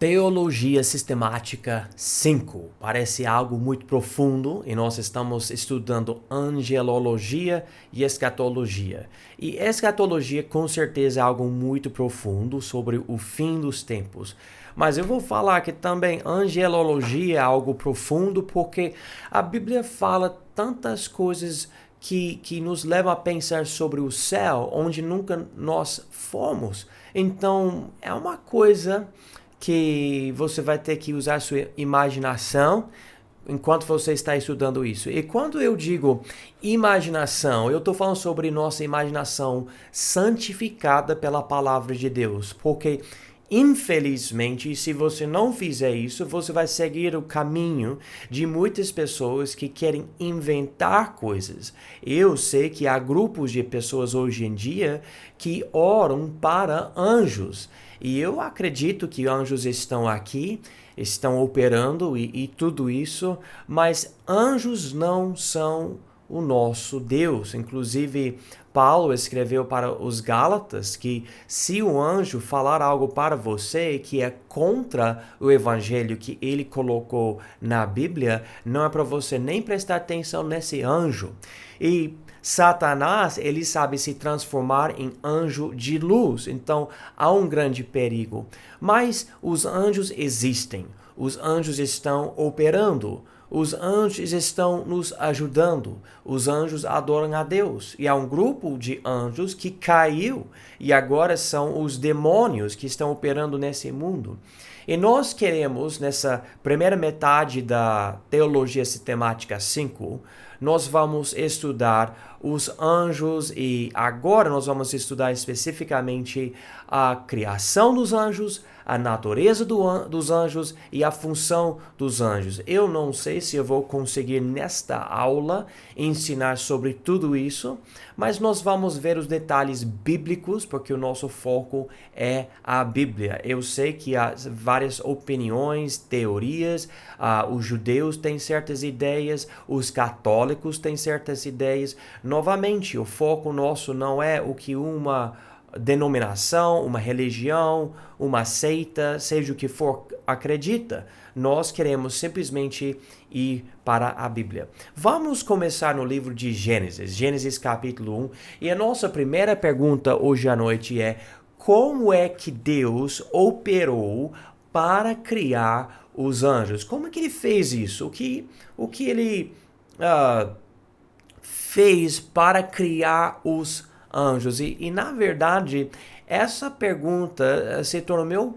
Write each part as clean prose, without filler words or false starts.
Teologia Sistemática 5 parece algo muito profundo e nós estamos estudando angelologia e escatologia. E escatologia com certeza é algo muito profundo sobre o fim dos tempos. Mas eu vou falar que também angelologia é algo profundo porque a Bíblia fala tantas coisas que nos levam a pensar sobre o céu onde nunca nós fomos. Então é uma coisa que você vai ter que usar sua imaginação enquanto você está estudando isso. E quando eu digo imaginação, eu estou falando sobre nossa imaginação santificada pela palavra de Deus. Porque, infelizmente, se você não fizer isso, você vai seguir o caminho de muitas pessoas que querem inventar coisas. Eu sei que há grupos de pessoas hoje em dia que oram para anjos. E eu acredito que anjos estão aqui, estão operando e tudo isso, mas anjos não são o nosso Deus. Inclusive, Paulo escreveu para os Gálatas que se um anjo falar algo para você que é contra o evangelho que ele colocou na Bíblia, não é para você nem prestar atenção nesse anjo. E Satanás, ele sabe se transformar em anjo de luz, então há um grande perigo. Mas os anjos existem, os anjos estão operando, os anjos estão nos ajudando, os anjos adoram a Deus. E há um grupo de anjos que caiu e agora são os demônios que estão operando nesse mundo. E nós queremos, nessa primeira metade da Teologia Sistemática 5, nós vamos estudar os anjos e agora nós vamos estudar especificamente a criação dos anjos, a natureza dos anjos e a função dos anjos. Eu não sei se eu vou conseguir nesta aula ensinar sobre tudo isso, mas nós vamos ver os detalhes bíblicos, porque o nosso foco é a Bíblia. Eu sei que há várias opiniões, teorias, os judeus têm certas ideias, os católicos têm certas ideias. Novamente, o foco nosso não é o que uma denominação, uma religião, uma seita, seja o que for, acredita. Nós queremos simplesmente ir para a Bíblia. Vamos começar no livro de Gênesis, Gênesis capítulo 1. E a nossa primeira pergunta hoje à noite é: como é que Deus operou para criar os anjos? Como é que ele fez isso? O que ele fez para criar os anjos? E na verdade, essa pergunta se tornou meio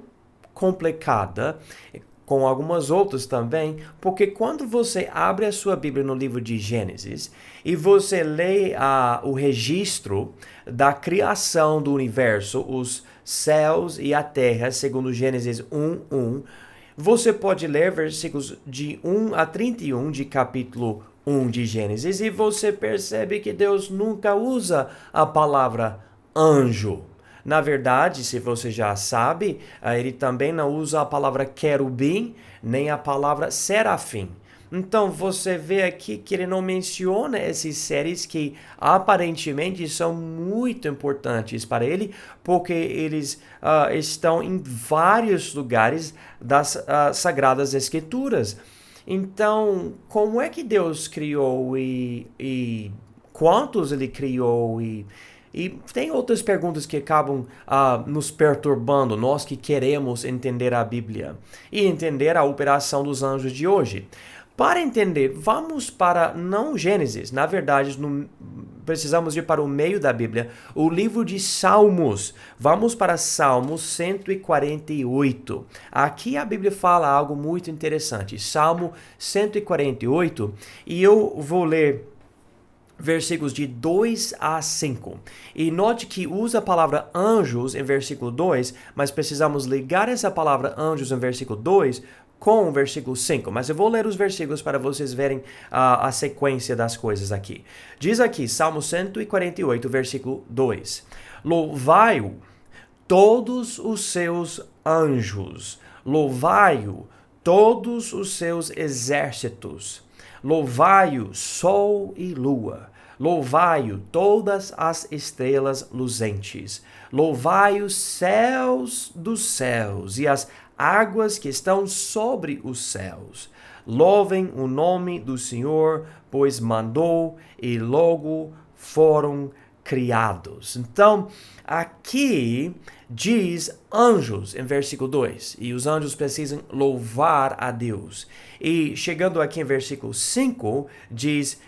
complicada, com algumas outras também, porque quando você abre a sua Bíblia no livro de Gênesis e você lê o registro da criação do universo, os céus e a terra, segundo Gênesis 1:1, você pode ler versículos de 1 a 31 de capítulo 1 de Gênesis e você percebe que Deus nunca usa a palavra anjo. Na verdade, se você já sabe, ele também não usa a palavra querubim, nem a palavra serafim. Então, você vê aqui que ele não menciona esses seres que aparentemente são muito importantes para ele, porque eles estão em vários lugares das Sagradas Escrituras. Então, como é que Deus criou e quantos ele criou e tem outras perguntas que acabam nos perturbando, nós que queremos entender a Bíblia e entender a operação dos anjos de hoje. Para entender, vamos para não Gênesis, na verdade precisamos ir para o meio da Bíblia, o livro de Salmos. Vamos para Salmos 148. Aqui a Bíblia fala algo muito interessante. Salmo 148, e eu vou ler versículos de 2 a 5. E note que usa a palavra anjos em versículo 2, mas precisamos ligar essa palavra anjos em versículo 2 com o versículo 5. Mas eu vou ler os versículos para vocês verem a sequência das coisas aqui. Diz aqui, Salmo 148, versículo 2. Louvai-o todos os seus anjos, louvai-o todos os seus exércitos. Louvai-o sol e lua, louvai-o todas as estrelas luzentes, louvai os céus dos céus e as águas que estão sobre os céus. Louvem o nome do Senhor, pois mandou e logo foram criados. Então, aqui diz anjos em versículo 2, e os anjos precisam louvar a Deus. E chegando aqui em versículo 5, diz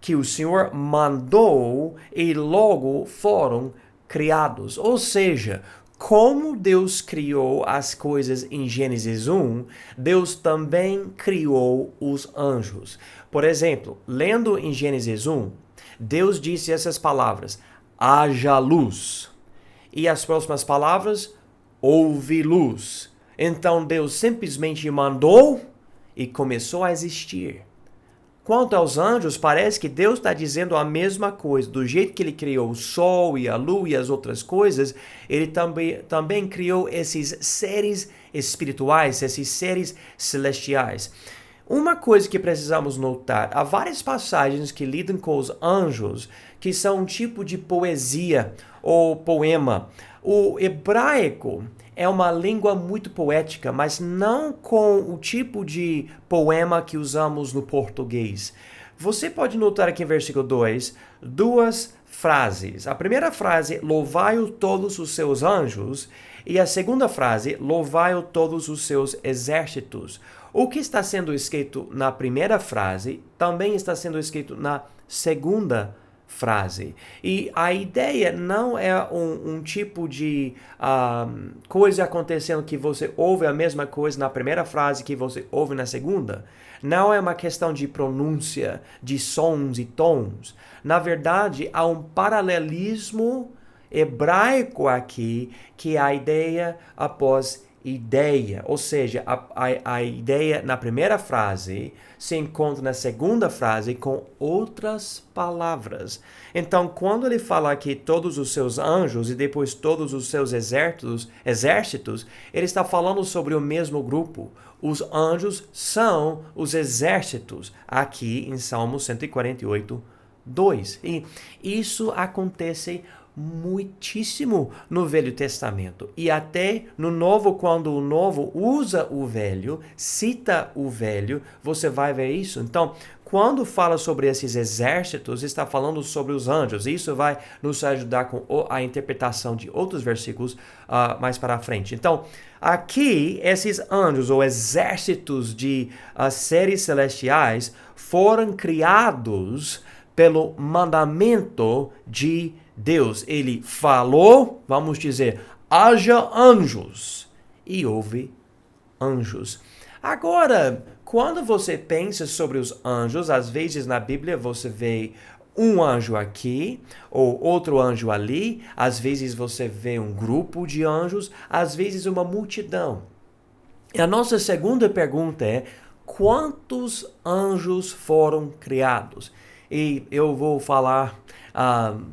que o Senhor mandou e logo foram criados. Ou seja, como Deus criou as coisas em Gênesis 1, Deus também criou os anjos. Por exemplo, lendo em Gênesis 1, Deus disse essas palavras: haja luz. E as próximas palavras: houve luz. Então Deus simplesmente mandou e começou a existir. Quanto aos anjos, parece que Deus está dizendo a mesma coisa. Do jeito que ele criou o sol e a lua e as outras coisas, ele também criou esses seres espirituais, esses seres celestiais. Uma coisa que precisamos notar, há várias passagens que lidam com os anjos, que são um tipo de poesia ou poema. O hebraico é uma língua muito poética, mas não com o tipo de poema que usamos no português. Você pode notar aqui em versículo 2, duas frases. A primeira frase, louvai-o todos os seus anjos, e a segunda frase, louvai-o todos os seus exércitos. O que está sendo escrito na primeira frase também está sendo escrito na segunda frase. E a ideia não é um tipo de coisa acontecendo que você ouve a mesma coisa na primeira frase que você ouve na segunda. Não é uma questão de pronúncia, de sons e tons. Na verdade, há um paralelismo hebraico aqui, que é a ideia após ideia, ou seja, a ideia na primeira frase se encontra na segunda frase com outras palavras. Então, quando ele fala aqui todos os seus anjos e depois todos os seus exércitos, ele está falando sobre o mesmo grupo. Os anjos são os exércitos, aqui em Salmo 148, 2. E isso acontece muitíssimo no Velho Testamento. E até no Novo, quando o Novo usa o Velho, cita o Velho, você vai ver isso. Então, quando fala sobre esses exércitos, está falando sobre os anjos. Isso vai nos ajudar com a interpretação de outros versículos mais para frente. Então, aqui, esses anjos ou exércitos de seres celestiais foram criados pelo mandamento de Deus. Ele falou, vamos dizer, haja anjos, e houve anjos. Agora, quando você pensa sobre os anjos, às vezes na Bíblia você vê um anjo aqui, ou outro anjo ali, às vezes você vê um grupo de anjos, às vezes uma multidão. E a nossa segunda pergunta é: quantos anjos foram criados? E eu vou falar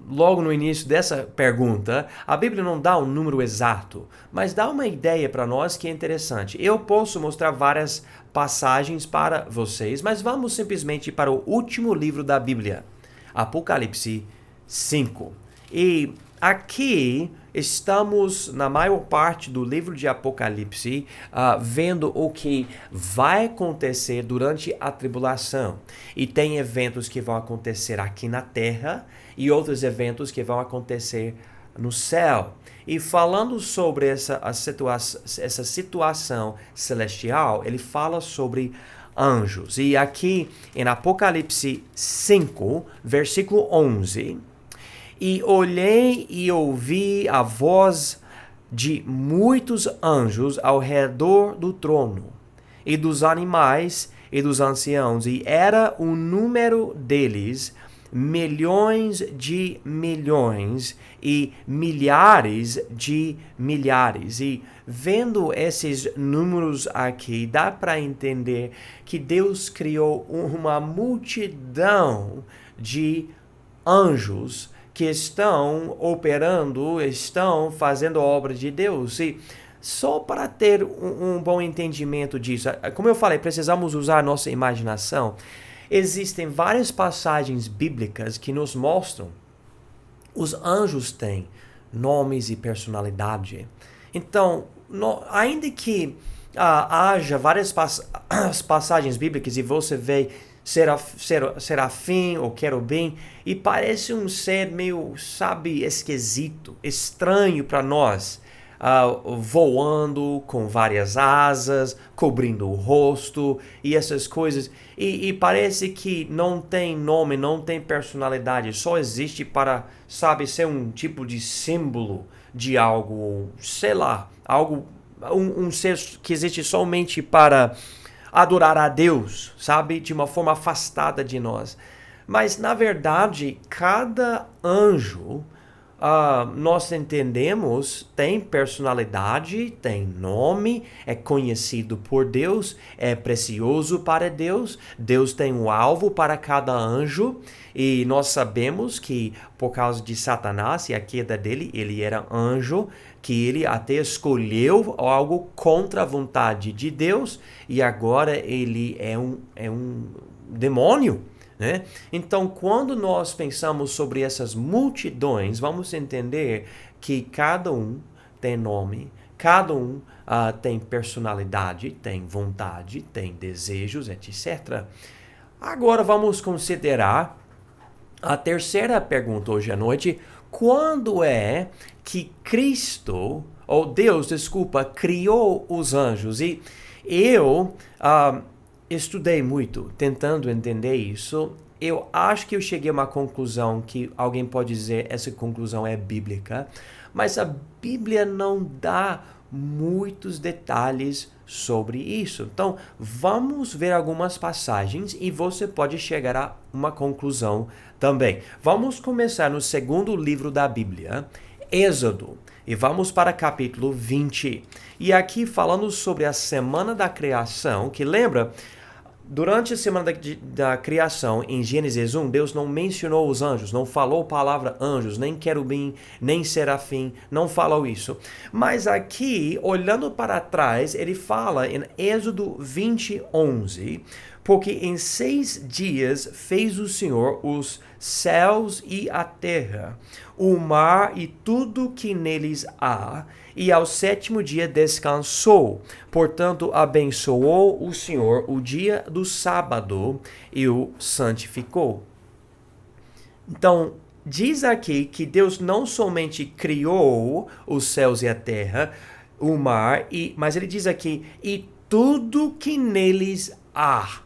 logo no início dessa pergunta. A Bíblia não dá um número exato, mas dá uma ideia para nós que é interessante. Eu posso mostrar várias passagens para vocês, mas vamos simplesmente para o último livro da Bíblia, Apocalipse 5. E aqui estamos, na maior parte do livro de Apocalipse, vendo o que vai acontecer durante a tribulação. E tem eventos que vão acontecer aqui na terra e outros eventos que vão acontecer no céu. E falando sobre essa situação celestial, ele fala sobre anjos. E aqui em Apocalipse 5, versículo 11... E olhei e ouvi a voz de muitos anjos ao redor do trono, e dos animais e dos anciãos, e era o número deles milhões de milhões e milhares de milhares. E vendo esses números aqui, dá para entender que Deus criou uma multidão de anjos que estão operando, estão fazendo a obra de Deus. E só para ter um bom entendimento disso, como eu falei, precisamos usar a nossa imaginação. Existem várias passagens bíblicas que nos mostram os anjos têm nomes e personalidade. Então, ainda que haja várias passagens bíblicas e você vê serafim ou querubim, e parece um ser meio, sabe, esquisito, estranho para nós, voando com várias asas, cobrindo o rosto e essas coisas, e parece que não tem nome, não tem personalidade, só existe para, sabe, ser um tipo de símbolo de algo, sei lá, algo, um ser que existe somente para adorar a Deus, sabe? De uma forma afastada de nós. Mas, na verdade, cada anjo, nós entendemos, tem personalidade, tem nome, é conhecido por Deus, é precioso para Deus. Deus tem um alvo para cada anjo. E nós sabemos que, por causa de Satanás e a queda dele, ele era anjo, que ele até escolheu algo contra a vontade de Deus, e agora ele é um demônio, né? Então, quando nós pensamos sobre essas multidões, vamos entender que cada um tem nome, cada um tem personalidade, tem vontade, tem desejos, etc. Agora vamos considerar a terceira pergunta hoje à noite: quando é que Cristo, ou Deus, desculpa, criou os anjos? E eu estudei muito tentando entender isso. Eu acho que eu cheguei a uma conclusão que alguém pode dizer essa conclusão é bíblica, mas a Bíblia não dá muitos detalhes sobre isso. Então, vamos ver algumas passagens e você pode chegar a uma conclusão também. Vamos começar no segundo livro da Bíblia, Êxodo, e vamos para capítulo 20. E aqui falando sobre a semana da criação, que lembra, durante a semana da criação, em Gênesis 1, Deus não mencionou os anjos, não falou a palavra anjos, nem querubim, nem serafim, não falou isso. Mas aqui, olhando para trás, ele fala em Êxodo 20, 11, porque em 6 dias fez o Senhor os céus e a terra, o mar e tudo que neles há, e ao 7º dia descansou. Portanto, abençoou o Senhor o dia do sábado e o santificou. Então, diz aqui que Deus não somente criou os céus e a terra, o mar, mas ele diz aqui, e tudo que neles há.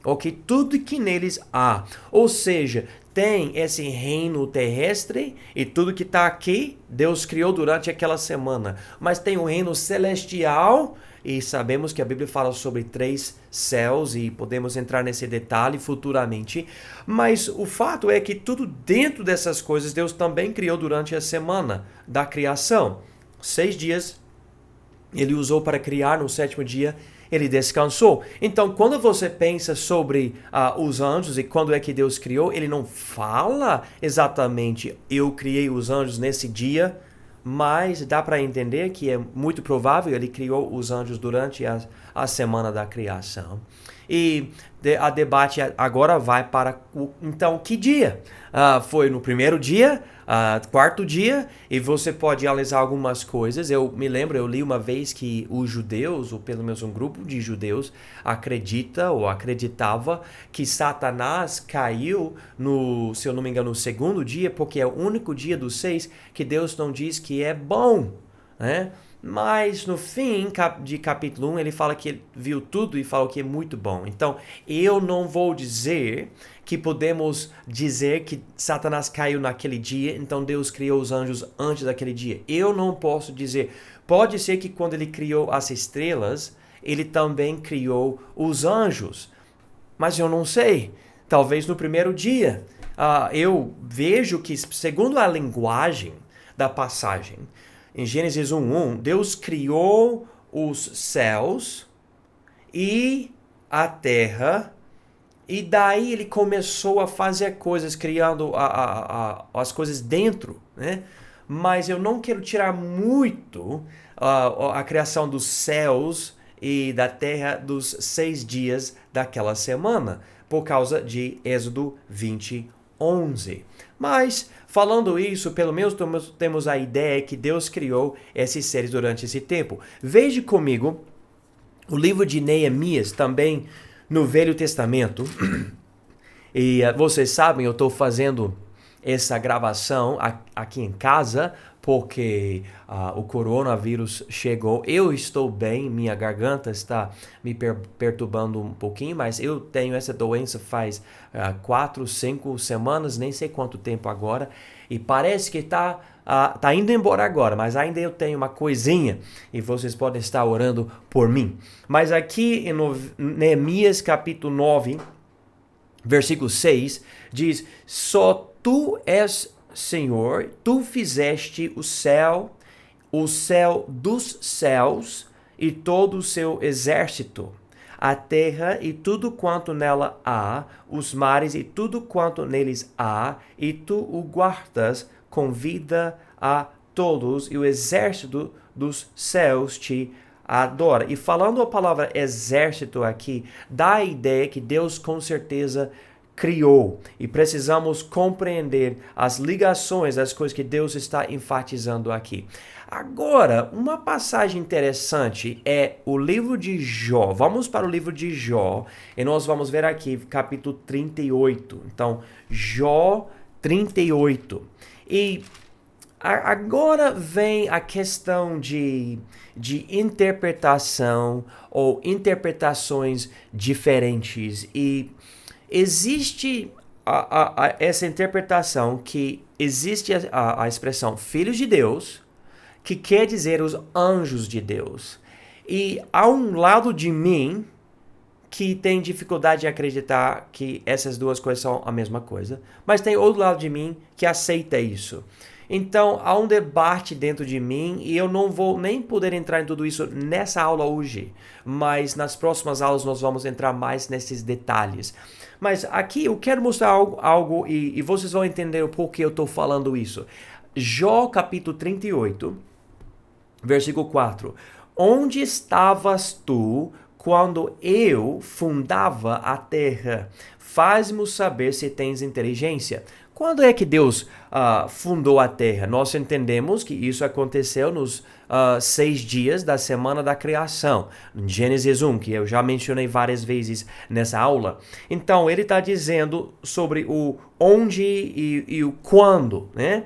Ok? Tudo que neles há. Ou seja, tem esse reino terrestre e tudo que está aqui, Deus criou durante aquela semana. Mas tem o reino celestial e sabemos que a Bíblia fala sobre 3 céus e podemos entrar nesse detalhe futuramente. Mas o fato é que tudo dentro dessas coisas Deus também criou durante a semana da criação. 6 dias ele usou para criar, no 7º dia ele descansou. Então, quando você pensa sobre os anjos e quando é que Deus criou, ele não fala exatamente, eu criei os anjos nesse dia, mas dá para entender que é muito provável ele criou os anjos durante a semana da criação. E a debate agora vai para, então, que dia? Foi no primeiro dia, 4º dia, e você pode analisar algumas coisas. Eu me lembro, eu li uma vez que os judeus, ou pelo menos um grupo de judeus, acredita ou acreditava que Satanás caiu no, se eu não me engano, no 2º dia, porque é o único dia dos 6 que Deus não diz que é bom, né? Mas no fim de capítulo 1 ele fala que ele viu tudo e falou que é muito bom. Então eu não vou dizer que podemos dizer que Satanás caiu naquele dia, então Deus criou os anjos antes daquele dia. Eu não posso dizer. Pode ser que quando ele criou as estrelas, ele também criou os anjos. Mas eu não sei. Talvez no primeiro dia. Eu vejo que, segundo a linguagem da passagem, em Gênesis 1:1, Deus criou os céus e a terra, e daí ele começou a fazer coisas, criando as coisas dentro, né? Mas eu não quero tirar muito a criação dos céus e da terra dos 6 dias daquela semana, por causa de Êxodo 20:11. Mas, falando isso, pelo menos temos a ideia que Deus criou esses seres durante esse tempo. Veja comigo o livro de Neemias, também no Velho Testamento. E vocês sabem, eu estou fazendo essa gravação aqui em casa porque o coronavírus chegou. Eu estou bem, minha garganta está me perturbando um pouquinho, mas eu tenho essa doença faz 4, 5 semanas, nem sei quanto tempo agora, e parece que tá indo embora agora, mas ainda eu tenho uma coisinha e vocês podem estar orando por mim. Mas aqui em Neemias capítulo 9, versículo 6, diz: só tu és Senhor, tu fizeste o céu dos céus e todo o seu exército, a terra e tudo quanto nela há, os mares e tudo quanto neles há, e tu o guardas com vida a todos, e o exército dos céus te adora. E falando a palavra exército aqui, dá a ideia que Deus com certeza criou, e precisamos compreender as ligações das coisas que Deus está enfatizando aqui. Agora, uma passagem interessante é o livro de Jó. Vamos para o livro de Jó e nós vamos ver aqui capítulo 38. Então, Jó 38. E agora vem a questão de interpretação ou interpretações diferentes. E existe essa interpretação que existe a expressão filhos de Deus, que quer dizer os anjos de Deus. E há um lado de mim que tem dificuldade em acreditar que essas duas coisas são a mesma coisa, mas tem outro lado de mim que aceita isso. Então, há um debate dentro de mim e eu não vou nem poder entrar em tudo isso nessa aula hoje, mas nas próximas aulas nós vamos entrar mais nesses detalhes. Mas aqui eu quero mostrar algo e vocês vão entender o porquê eu estou falando isso. Jó capítulo 38, versículo 4. Onde estavas tu quando eu fundava a terra? Faz-me saber se tens inteligência. Quando é que Deus fundou a terra? Nós entendemos que isso aconteceu nos 6 dias da semana da criação, em Gênesis 1, que eu já mencionei várias vezes nessa aula. Então, ele está dizendo sobre o onde e o quando, né?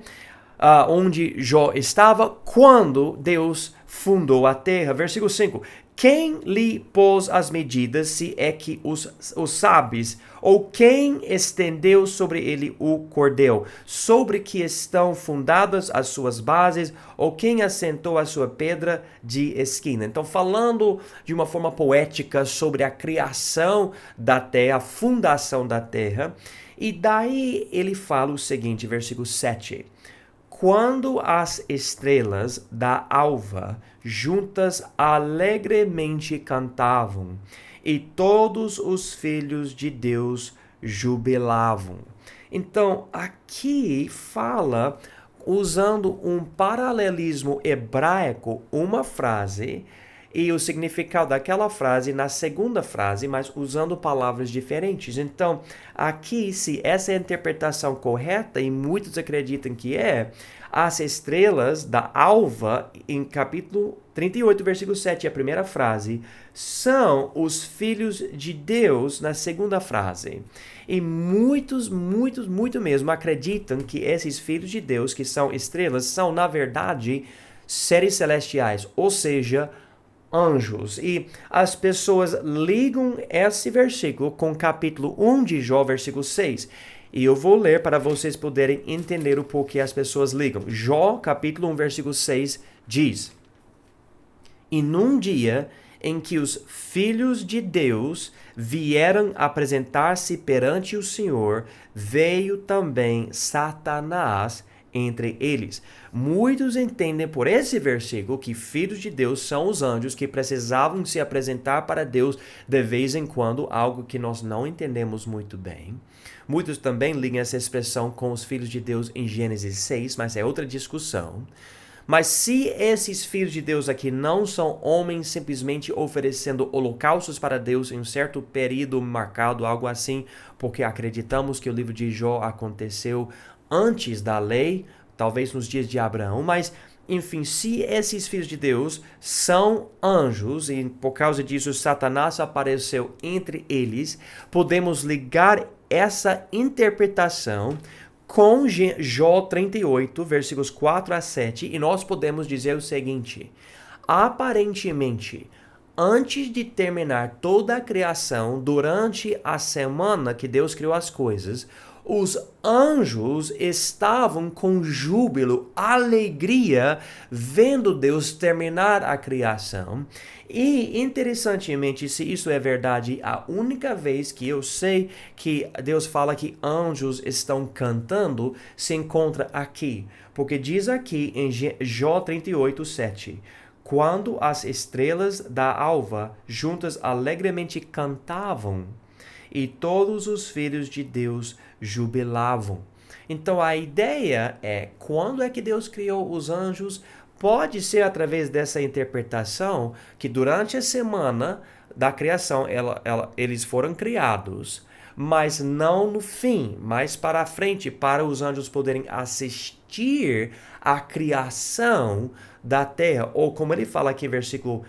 Onde Jó estava quando Deus fundou a terra. Versículo 5. Quem lhe pôs as medidas, se é que os sabes? Ou quem estendeu sobre ele o cordel? Sobre que estão fundadas as suas bases? Ou quem assentou a sua pedra de esquina? Então, falando de uma forma poética sobre a criação da terra, a fundação da terra. E daí ele fala o seguinte, versículo 7. Quando as estrelas da alva juntas alegremente cantavam, e todos os filhos de Deus jubilavam. Então, aqui fala, usando um paralelismo hebraico, uma frase, e o significado daquela frase na segunda frase, mas usando palavras diferentes. Então, aqui, se essa é a interpretação correta, e muitos acreditam que é, as estrelas da alva, em capítulo 38, versículo 7, a primeira frase, são os filhos de Deus na segunda frase. E muitos mesmo acreditam que esses filhos de Deus, que são estrelas, são, na verdade, seres celestiais, ou seja, anjos. E as pessoas ligam esse versículo com o capítulo 1 de Jó, versículo 6. E eu vou ler para vocês poderem entender o porquê as pessoas ligam. Jó, capítulo 1, versículo 6, diz: E num dia em que os filhos de Deus vieram apresentar-se perante o Senhor, veio também Satanás entre eles. Muitos entendem por esse versículo que filhos de Deus são os anjos que precisavam se apresentar para Deus de vez em quando, algo que nós não entendemos muito bem. Muitos também ligam essa expressão com os filhos de Deus em Gênesis 6, mas é outra discussão. Mas se esses filhos de Deus aqui não são homens simplesmente oferecendo holocaustos para Deus em um certo período marcado, algo assim, porque acreditamos que o livro de Jó aconteceu antes da lei, talvez nos dias de Abraão, mas enfim, se esses filhos de Deus são anjos e por causa disso Satanás apareceu entre eles, podemos ligar essa interpretação com Jó 38, versículos 4 a 7, e nós podemos dizer o seguinte: aparentemente, antes de terminar toda a criação, durante a semana que Deus criou as coisas, os anjos estavam com júbilo, alegria, vendo Deus terminar a criação. E, interessantemente, se isso é verdade, a única vez que eu sei que Deus fala que anjos estão cantando se encontra aqui. Porque diz aqui em Jó 38, 7... Quando as estrelas da alva juntas alegremente cantavam, e todos os filhos de Deus jubilavam. Então a ideia é, quando é que Deus criou os anjos? Pode ser através dessa interpretação que durante a semana da criação eles foram criados, mas não no fim, mas para a frente, para os anjos poderem assistir à criação da terra, ou como ele fala aqui, versículo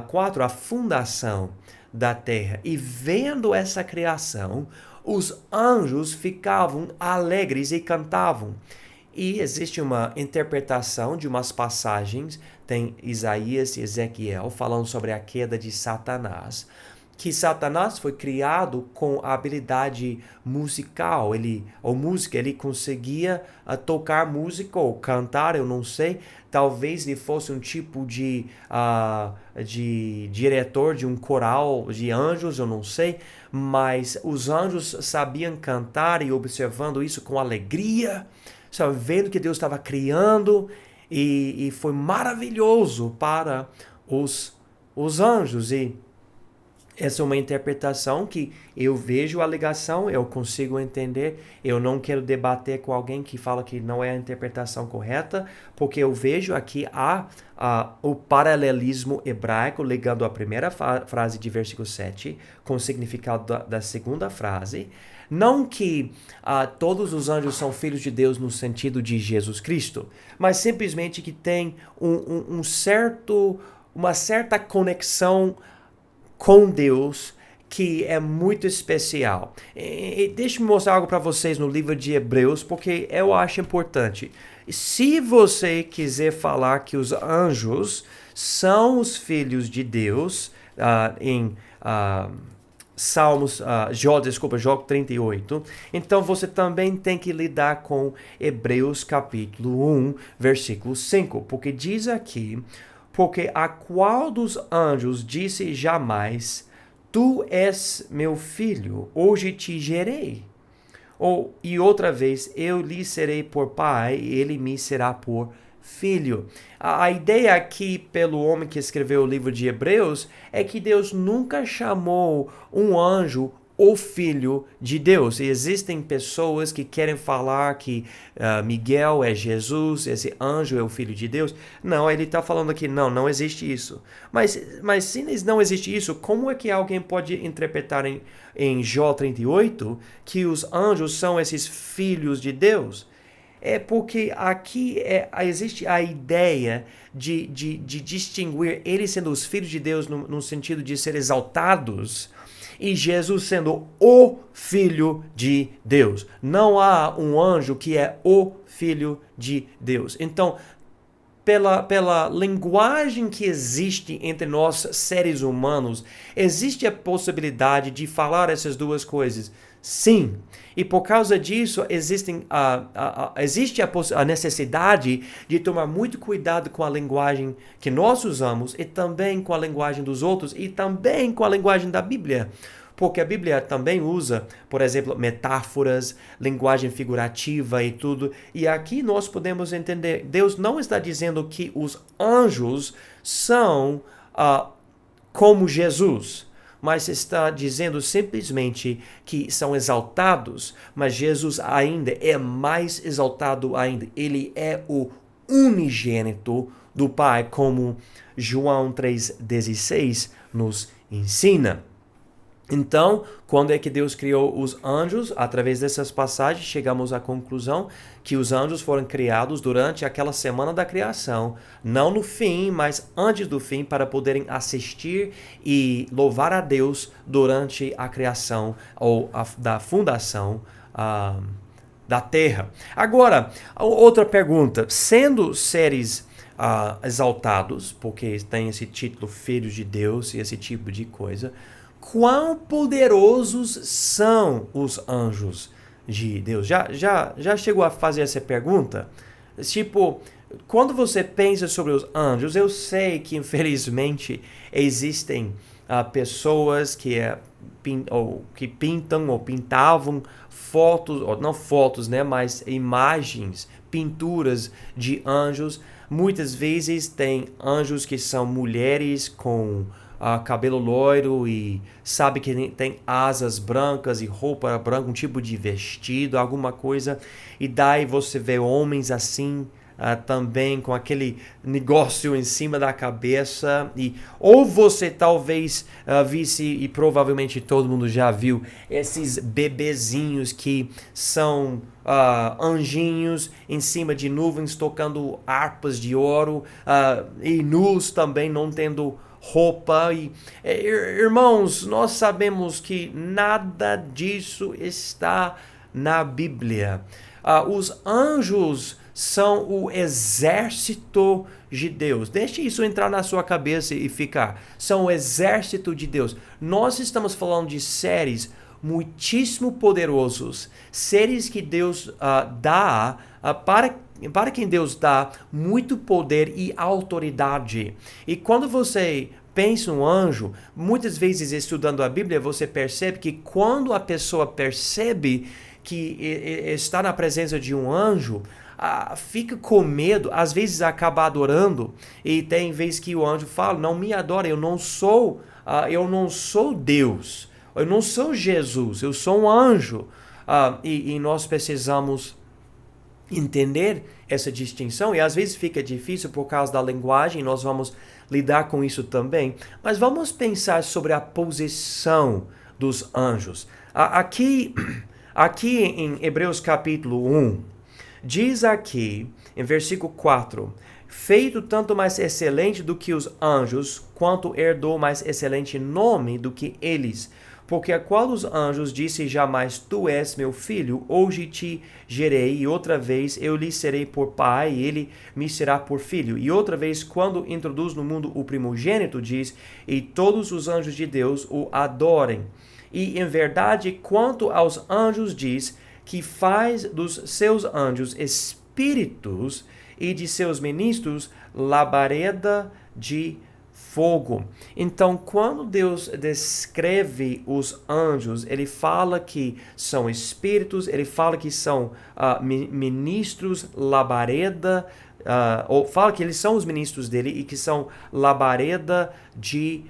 4, a fundação da terra. E vendo essa criação, os anjos ficavam alegres e cantavam. E existe uma interpretação de umas passagens, tem Isaías e Ezequiel falando sobre a queda de Satanás, que Satanás foi criado com a habilidade musical, ele conseguia tocar música ou cantar, eu não sei, talvez ele fosse um tipo de diretor de um coral de anjos, eu não sei, mas os anjos sabiam cantar e observando isso com alegria, sabe, vendo que Deus estava criando, e foi maravilhoso para os anjos. E essa é uma interpretação que eu vejo a ligação, eu consigo entender. Eu não quero debater com alguém que fala que não é a interpretação correta, porque eu vejo aqui o paralelismo hebraico ligando a primeira frase de versículo 7 com o significado da segunda frase. Não que todos os anjos são filhos de Deus no sentido de Jesus Cristo, mas simplesmente que tem uma certa conexão com Deus que é muito especial. Deixa eu mostrar algo para vocês no livro de Hebreus, porque eu acho importante. Se você quiser falar que os anjos são os filhos de Deus, em Jó 38, então você também tem que lidar com Hebreus capítulo 1, versículo 5, porque diz aqui: porque a qual dos anjos disse jamais, tu és meu filho, hoje te gerei? E outra vez, eu lhe serei por pai, e ele me será por filho. A ideia aqui pelo homem que escreveu o livro de Hebreus é que Deus nunca chamou um anjo o filho de Deus. E existem pessoas que querem falar que Miguel é Jesus, esse anjo é o filho de Deus. Não, ele está falando aqui, não existe isso. Mas se não existe isso, como é que alguém pode interpretar em Jó 38 que os anjos são esses filhos de Deus? É porque aqui existe a ideia de distinguir eles sendo os filhos de Deus no sentido de ser exaltados, e Jesus sendo o Filho de Deus. Não há um anjo que é o Filho de Deus. Então, pela linguagem que existe entre nós seres humanos, existe a possibilidade de falar essas duas coisas. Sim, e por causa disso existe a necessidade de tomar muito cuidado com a linguagem que nós usamos e também com a linguagem dos outros e também com a linguagem da Bíblia. Porque a Bíblia também usa, por exemplo, metáforas, linguagem figurativa e tudo. E aqui nós podemos entender, Deus não está dizendo que os anjos são como Jesus, mas está dizendo simplesmente que são exaltados, mas Jesus ainda é mais exaltado ainda. Ele é o unigênito do Pai, como João 3,16 nos ensina. Então, quando é que Deus criou os anjos? Através dessas passagens, chegamos à conclusão que os anjos foram criados durante aquela semana da criação, não no fim, mas antes do fim, para poderem assistir e louvar a Deus durante a criação ou da fundação da terra. Agora, outra pergunta: sendo seres exaltados, porque tem esse título filhos de Deus e esse tipo de coisa, quão poderosos são os anjos de Deus? Já chegou a fazer essa pergunta? Tipo, quando você pensa sobre os anjos, eu sei que infelizmente existem pessoas que pintam ou pintavam fotos, ou não fotos, né, mas imagens, pinturas de anjos. Muitas vezes tem anjos que são mulheres com cabelo loiro e sabe que tem asas brancas e roupa branca, um tipo de vestido, alguma coisa. E daí você vê homens assim também com aquele negócio em cima da cabeça. Ou você talvez visse, e provavelmente todo mundo já viu, esses bebezinhos que são anjinhos em cima de nuvens tocando harpas de ouro, e nus também, não tendo roupa. Irmãos, nós sabemos que nada disso está na Bíblia. Os anjos são o exército de Deus. Deixe isso entrar na sua cabeça e ficar. São o exército de Deus. Nós estamos falando de seres muitíssimo poderosos, seres que Deus dá para quem Deus dá muito poder e autoridade. E quando você pensa um anjo, muitas vezes estudando a Bíblia, você percebe que quando a pessoa percebe que está na presença de um anjo, fica com medo, às vezes acaba adorando, e tem vezes que o anjo fala: não me adore, eu não sou Deus, eu não sou Jesus, eu sou um anjo. E nós precisamos entender essa distinção, e às vezes fica difícil por causa da linguagem, nós vamos lidar com isso também, mas vamos pensar sobre a posição dos anjos. Aqui em Hebreus capítulo 1, diz aqui em versículo 4: feito tanto mais excelente do que os anjos, quanto herdou mais excelente nome do que eles. Porque a qual os anjos disse jamais: tu és meu filho, hoje te gerei, e outra vez eu lhe serei por pai, e ele me será por filho. E outra vez, quando introduz no mundo o primogênito, diz: e todos os anjos de Deus o adorem. E em verdade, quanto aos anjos, diz que faz dos seus anjos espíritos e de seus ministros labareda de fogo. Então, quando Deus descreve os anjos, ele fala que são espíritos, ele fala que são ministros labareda, ou fala que eles são os ministros dele e que são labareda de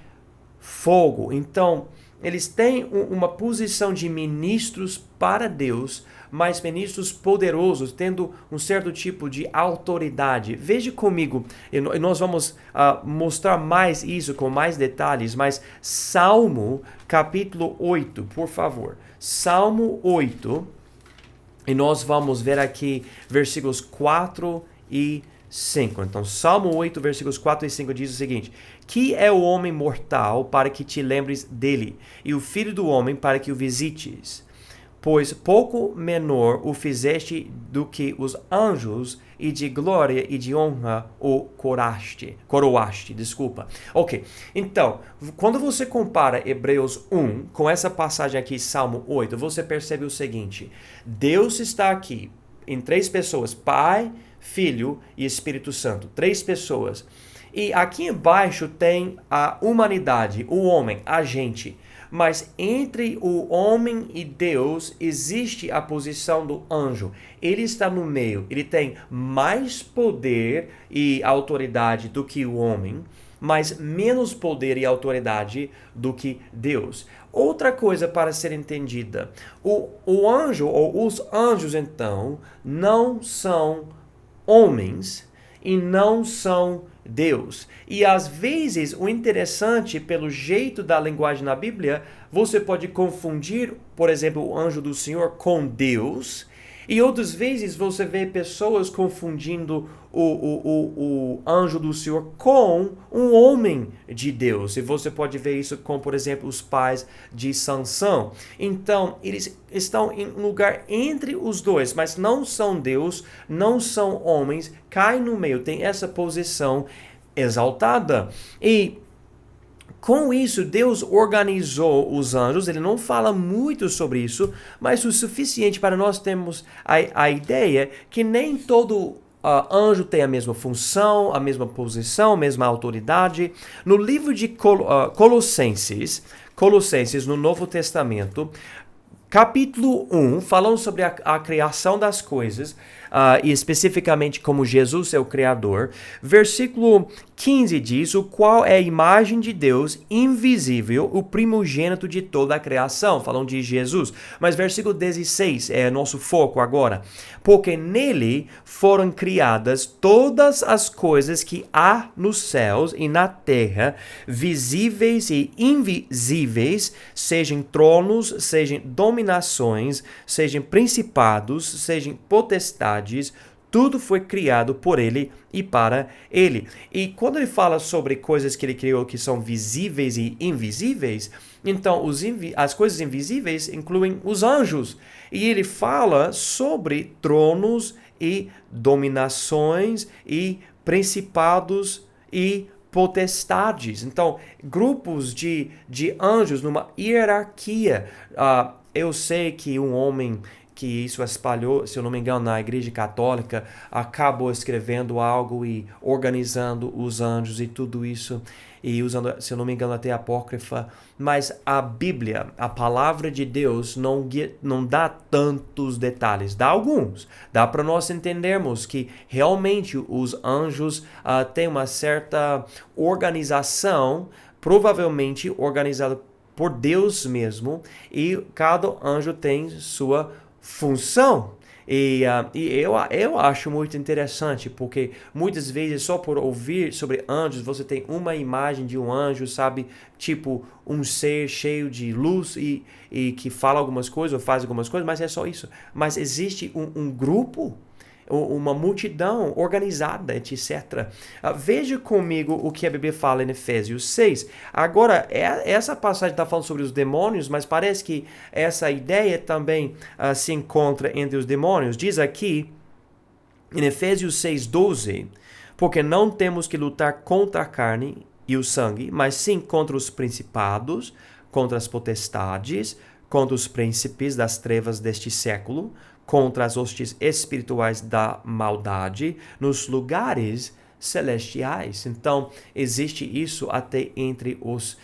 fogo. Então, eles têm uma posição de ministros para Deus, mas ministros poderosos, tendo um certo tipo de autoridade. Veja comigo, e nós vamos mostrar mais isso com mais detalhes, mas Salmo capítulo 8, por favor. Salmo 8, e nós vamos ver aqui versículos 4 e 5. Então, Salmo 8, versículos 4 e 5 diz o seguinte: que é o homem mortal para que te lembres dele, e o filho do homem para que o visites? Pois pouco menor o fizeste do que os anjos, e de glória e de honra o coroaste. Ok, então, quando você compara Hebreus 1 com essa passagem aqui, Salmo 8, você percebe o seguinte: Deus está aqui em três pessoas: Pai, Filho e Espírito Santo. Três pessoas. E aqui embaixo tem a humanidade, o homem, a gente. Mas entre o homem e Deus existe a posição do anjo. Ele está no meio. Ele tem mais poder e autoridade do que o homem, mas menos poder e autoridade do que Deus. Outra coisa para ser entendida: o anjo, ou os anjos, então, não são homens, e não são Deus. E às vezes, o interessante, pelo jeito da linguagem na Bíblia, você pode confundir, por exemplo, o anjo do Senhor com Deus. E outras vezes você vê pessoas confundindo o anjo do Senhor com um homem de Deus. E você pode ver isso com, por exemplo, os pais de Sansão. Então, eles estão em um lugar entre os dois, mas não são Deus, não são homens, caem no meio, tem essa posição exaltada. E com isso, Deus organizou os anjos. Ele não fala muito sobre isso, mas o suficiente para nós termos a ideia que nem todo anjo tem a mesma função, a mesma posição, a mesma autoridade. No livro de Colossenses, no Novo Testamento, capítulo 1, falando sobre a criação das coisas, e especificamente como Jesus é o Criador, versículo 15 diz: o qual é a imagem de Deus invisível, o primogênito de toda a criação, falando de Jesus. Mas versículo 16 é nosso foco agora. Porque nele foram criadas todas as coisas que há nos céus e na terra, visíveis e invisíveis, sejam tronos, sejam dominações, sejam principados, sejam potestades, tudo foi criado por ele e para ele. E quando ele fala sobre coisas que ele criou que são visíveis e invisíveis, então as coisas invisíveis incluem os anjos. E ele fala sobre tronos e dominações e principados e potestades. Então, grupos de anjos numa hierarquia. Eu sei que um homem que isso espalhou, se eu não me engano, na Igreja Católica, acabou escrevendo algo e organizando os anjos e tudo isso, e usando, se eu não me engano, até apócrifa, mas a Bíblia, a palavra de Deus, não dá tantos detalhes, dá alguns, dá para nós entendermos que realmente os anjos têm uma certa organização, provavelmente organizada por Deus mesmo, e cada anjo tem sua função. E eu acho muito interessante, porque muitas vezes só por ouvir sobre anjos, você tem uma imagem de um anjo, sabe? Tipo, um ser cheio de luz e que fala algumas coisas ou faz algumas coisas, mas é só isso. Mas existe um grupo, uma multidão organizada, etc. Veja comigo o que a Bíblia fala em Efésios 6. Agora, essa passagem está falando sobre os demônios, mas parece que essa ideia também se encontra entre os demônios. Diz aqui, em Efésios 6:12, porque não temos que lutar contra a carne e o sangue, mas sim contra os principados, contra as potestades, contra os príncipes das trevas deste século, contra as hostes espirituais da maldade nos lugares celestiais. Então, existe isso até entre os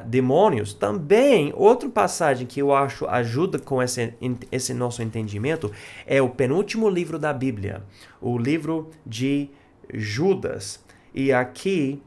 demônios. Também, outra passagem que eu acho ajuda com esse nosso entendimento é o penúltimo livro da Bíblia, o livro de Judas. E aqui,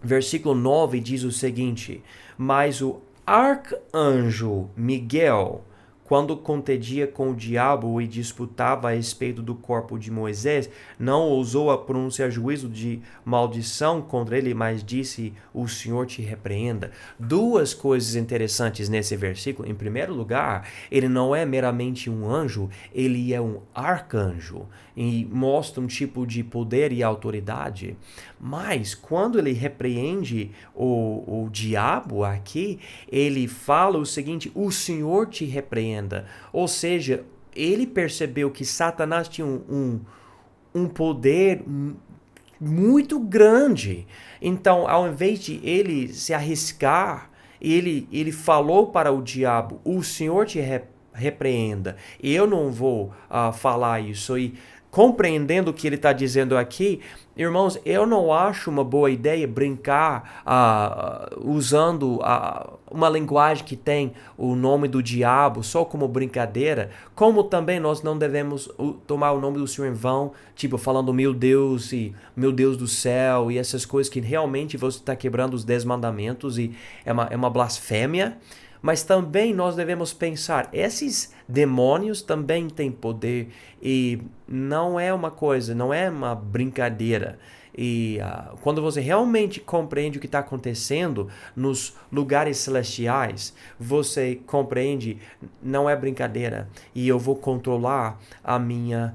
versículo 9 diz o seguinte: mas o arcanjo Miguel, quando contendia com o diabo e disputava a respeito do corpo de Moisés, não ousou pronunciar juízo de maldição contra ele, mas disse: o Senhor te repreenda. Duas coisas interessantes nesse versículo. Em primeiro lugar, ele não é meramente um anjo, ele é um arcanjo e mostra um tipo de poder e autoridade. Mas quando ele repreende o diabo aqui, ele fala o seguinte: o Senhor te repreenda. Ou seja, ele percebeu que Satanás tinha um poder muito grande. Então, ao invés de ele se arriscar, ele falou para o diabo: o Senhor te repreenda. Eu não vou falar isso. E compreendendo o que ele está dizendo aqui, irmãos, eu não acho uma boa ideia brincar usando uma linguagem que tem o nome do diabo só como brincadeira, como também nós não devemos tomar o nome do Senhor em vão, tipo falando meu Deus e meu Deus do céu e essas coisas que realmente você está quebrando os 10 mandamentos e é uma blasfêmia. Mas também nós devemos pensar, esses demônios também têm poder e não é uma coisa, não é uma brincadeira. E quando você realmente compreende o que está acontecendo nos lugares celestiais, você compreende, não é brincadeira. E eu vou controlar a minha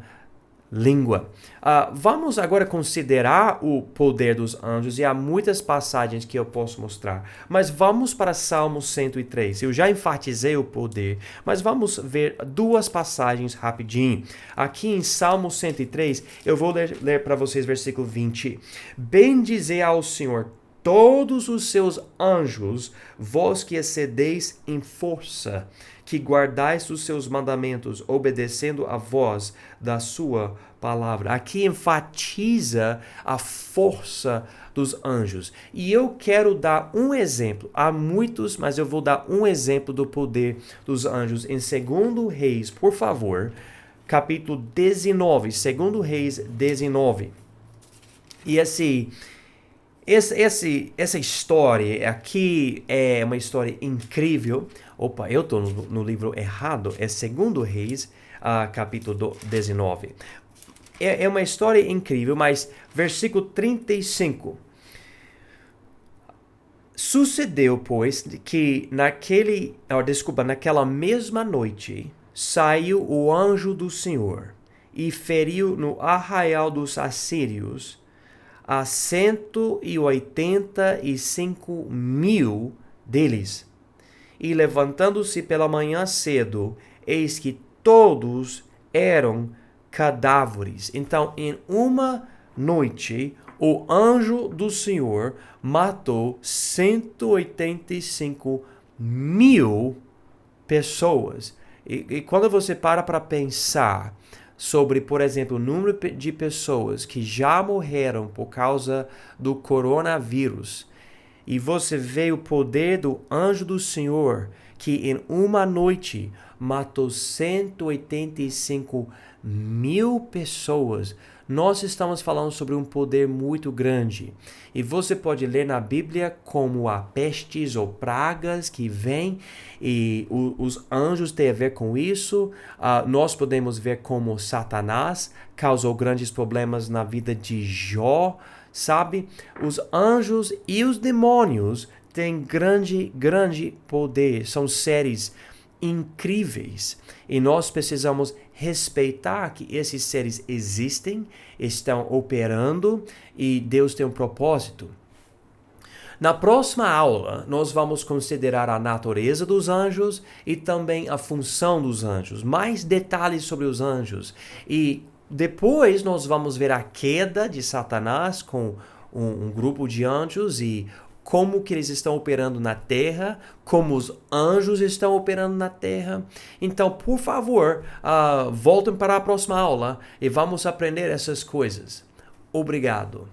língua. Vamos agora considerar o poder dos anjos e há muitas passagens que eu posso mostrar. Mas vamos para Salmo 103. Eu já enfatizei o poder, mas vamos ver duas passagens rapidinho. Aqui em Salmo 103, eu vou ler para vocês versículo 20. Bendizei ao Senhor todos os seus anjos, vós que excedeis em força, que guardais os seus mandamentos, obedecendo a voz da sua palavra. Aqui enfatiza a força dos anjos. E eu quero dar um exemplo. Há muitos, mas eu vou dar um exemplo do poder dos anjos em 2 Reis, por favor, capítulo 19, 2 Reis 19. E essa história aqui é uma história incrível. Opa, eu estou no livro errado. É 2 Reis, capítulo 19. É uma história incrível, mas versículo 35. Sucedeu, pois, que naquela mesma noite saiu o anjo do Senhor e feriu no arraial dos assírios a 185.000 deles. E levantando-se pela manhã cedo, eis que todos eram cadáveres. Então, em uma noite, o anjo do Senhor matou 185.000 pessoas. E quando você para pensar sobre, por exemplo, o número de pessoas que já morreram por causa do coronavírus, e você vê o poder do anjo do Senhor, que em uma noite matou 185.000 pessoas, nós estamos falando sobre um poder muito grande. E você pode ler na Bíblia como há pestes ou pragas que vêm e os anjos têm a ver com isso. Nós podemos ver como Satanás causou grandes problemas na vida de Jó, sabe? Os anjos e os demônios têm grande poder. São seres incríveis. E nós precisamos respeitar que esses seres existem, estão operando e Deus tem um propósito. Na próxima aula, nós vamos considerar a natureza dos anjos e também a função dos anjos, mais detalhes sobre os anjos. E depois nós vamos ver a queda de Satanás com um grupo de anjos e como que eles estão operando na terra, como os anjos estão operando na terra. Então, por favor, voltem para a próxima aula e vamos aprender essas coisas. Obrigado.